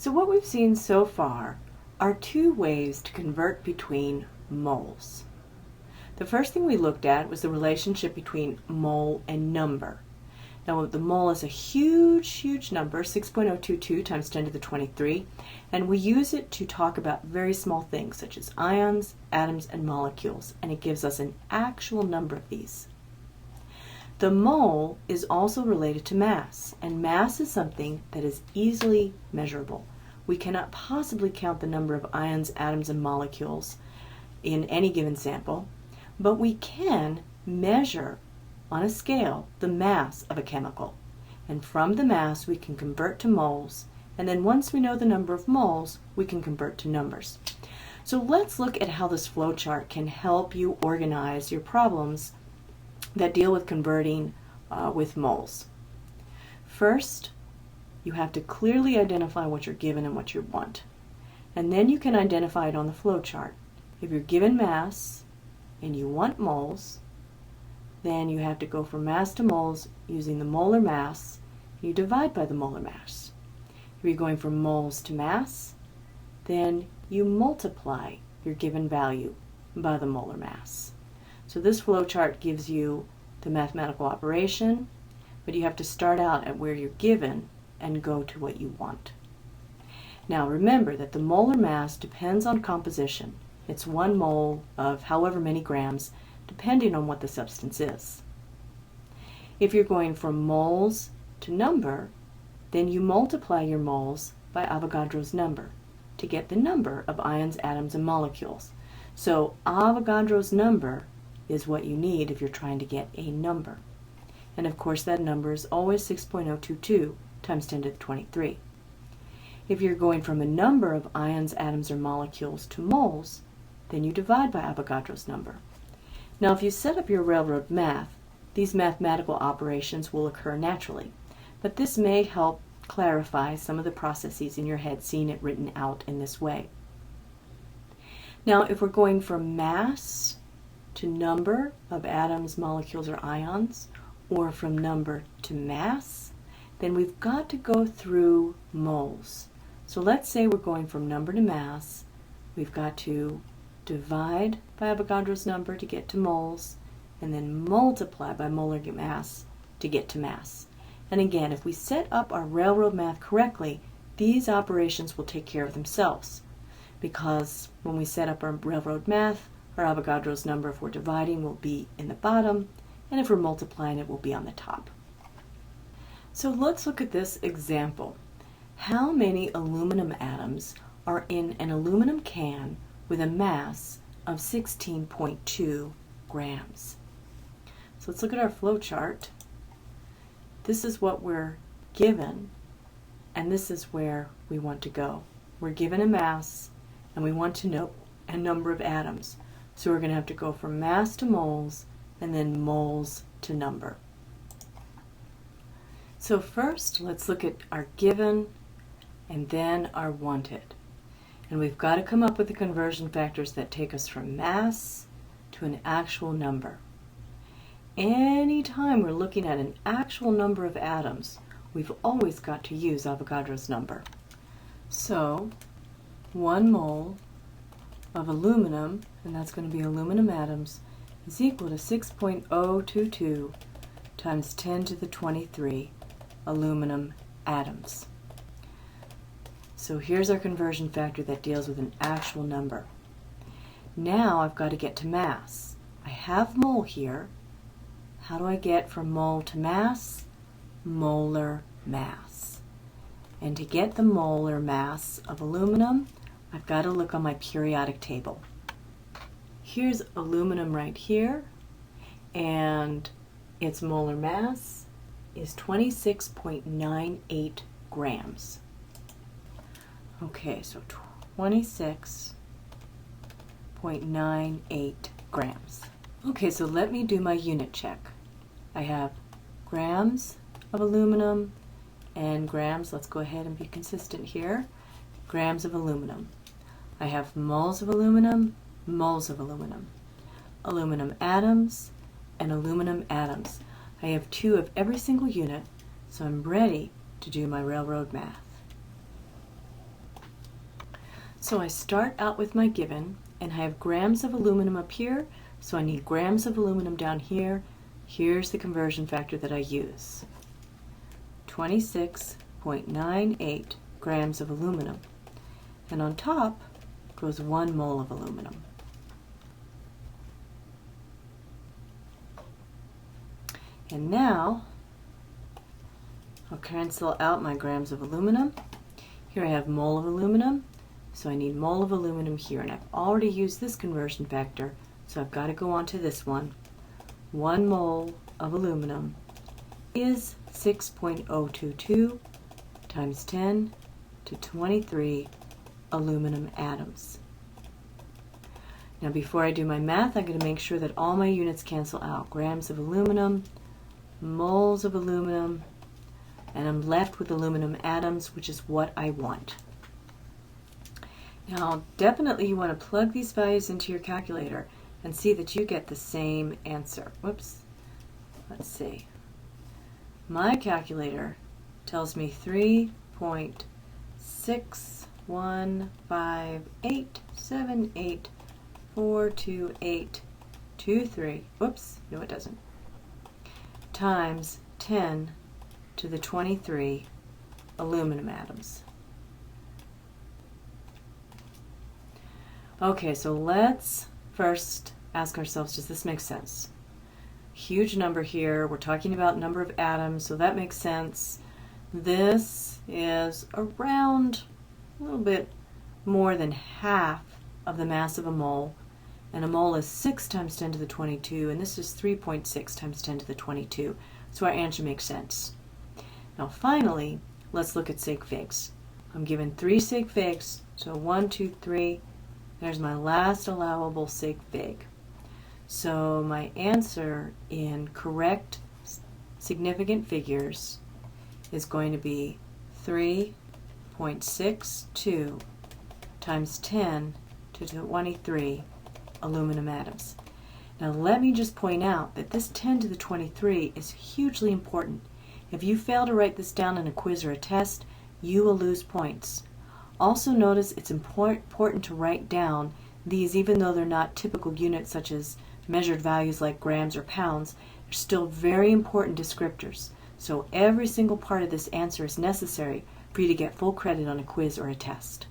So what we've seen so far are two ways to convert between moles. The first thing we looked at was the relationship between mole and number. Now the mole is a huge number, 6.022 times 10 to the 23, and we use it to talk about very small things such as ions, atoms, and molecules, and it gives us an actual number of these. The mole is also related to mass, and mass is something that is easily measurable. We cannot possibly count the number of ions, atoms, and molecules in any given sample, but we can measure on a scale the mass of a chemical. And from the mass we can convert to moles, and then once we know the number of moles, we can convert to numbers. So let's look at how this flowchart can help you organize your problems that deal with converting with moles. First, you have to clearly identify what you're given and what you want. And then you can identify it on the flowchart. If you're given mass and you want moles, then you have to go from mass to moles using the molar mass. You divide by the molar mass. If you're going from moles to mass, then you multiply your given value by the molar mass. So this flowchart gives you the mathematical operation, but you have to start out at where you're given and go to what you want. Now remember that the molar mass depends on composition. It's 1 mole of however many grams, depending on what the substance is. If you're going from moles to number, then you multiply your moles by Avogadro's number to get the number of ions, atoms, and molecules. So Avogadro's number is what you need if you're trying to get a number. And of course that number is always 6.022 times 10 to the 23. If you're going from a number of ions, atoms, or molecules to moles, then you divide by Avogadro's number. Now if you set up your railroad math, these mathematical operations will occur naturally, but this may help clarify some of the processes in your head, seeing it written out in this way. Now if we're going from mass to number of atoms, molecules, or ions, or from number to mass, then we've got to go through moles. So let's say we're going from number to mass. We've got to divide by Avogadro's number to get to moles, and then multiply by molar mass to get to mass. And again, if we set up our railroad math correctly, these operations will take care of themselves, because when we set up our railroad math, our Avogadro's number, if we're dividing, will be in the bottom, and if we're multiplying, it will be on the top. So let's look at this example. How many aluminum atoms are in an aluminum can with a mass of 16.2 grams? So let's look at our flow chart. This is what we're given, and this is where we want to go. We're given a mass, and we want to know a number of atoms. So we're going to have to go from mass to moles, and then moles to number. So first, let's look at our given, and then our wanted. And we've got to come up with the conversion factors that take us from mass to an actual number. Anytime we're looking at an actual number of atoms, we've always got to use Avogadro's number. So 1 mole of aluminum, and that's going to be aluminum atoms, is equal to 6.022 times 10 to the 23 aluminum atoms. So here's our conversion factor that deals with an actual number. Now I've got to get to mass. I have mole here. How do I get from mole to mass? Molar mass. And to get the molar mass of aluminum, I've got to look on my periodic table. Here's aluminum right here, and its molar mass is 26.98 grams. Okay, so 26.98 grams. Okay, so let me do my unit check. I have grams of aluminum and grams. Let's go ahead and be consistent here. Grams of aluminum. I have moles of aluminum, moles of aluminum. Aluminum atoms and aluminum atoms. I have 2 of every single unit, so I'm ready to do my railroad math. So I start out with my given, and I have grams of aluminum up here, so I need grams of aluminum down here. Here's the conversion factor that I use. 26.98 grams of aluminum. And on top goes 1 mole of aluminum. And now I'll cancel out my grams of aluminum. Here I have mole of aluminum, so I need mole of aluminum here, and I've already used this conversion factor, so I've got to go on to this one. 1 mole of aluminum is 6.022 times 10 to 23 aluminum atoms. Now before I do my math, I'm going to make sure that all my units cancel out. Grams of aluminum, moles of aluminum, and I'm left with aluminum atoms, which is what I want. Now definitely you want to plug these values into your calculator and see that you get the same answer. Whoops. Let's see. My calculator tells me 3.61587842823. Whoops, no it doesn't. Times 10 to the 23 aluminum atoms. Okay, so let's first ask ourselves, does this make sense? Huge number here. We're talking about number of atoms, so that makes sense. This is around a little bit more than half of the mass of a mole, and a mole is 6 times 10 to the 22, and this is 3.6 times 10 to the 22. So our answer makes sense. Now finally, let's look at sig figs. I'm given 3 sig figs, so 1, 2, 3. There's my last allowable sig fig. So my answer in correct significant figures is going to be 3.62 times 10 to 23 aluminum atoms. Now let me just point out that this 10 to the 23 is hugely important. If you fail to write this down in a quiz or a test, you will lose points. Also notice it's important to write down these, even though they're not typical units such as measured values like grams or pounds, they're still very important descriptors. So every single part of this answer is necessary for you to get full credit on a quiz or a test.